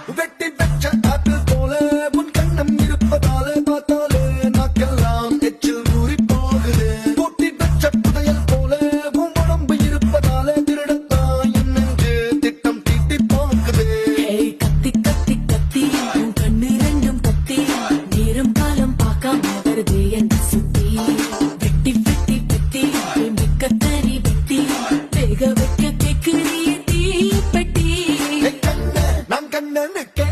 வெட்டி வெச்ச காற்று போல உன் கண்ணம் இருப்பதாலே பார்த்தாலே நாக்கெல்லாம் எச்சில் ஊறி போகுது. பூட்டி வெச்ச புதையல் போல உன் உடம்பு இருப்பதாலே திருடத்தான் என் நெஞ்சு திட்டம் தீட்டி பார்க்குது. ஏய் கத்தி கத்தி கத்தி உன் கண்ணு ரெண்டும் கத்தி நேரம் காலம் பார்க்காம வருது என் சுத்தி வெட்டி வெட்டி வெட்டி மிக்க தனி வெட்டி வேக வைக்க கேக்குறிய தீ பெட்டி நான் கண்ணனுக்கே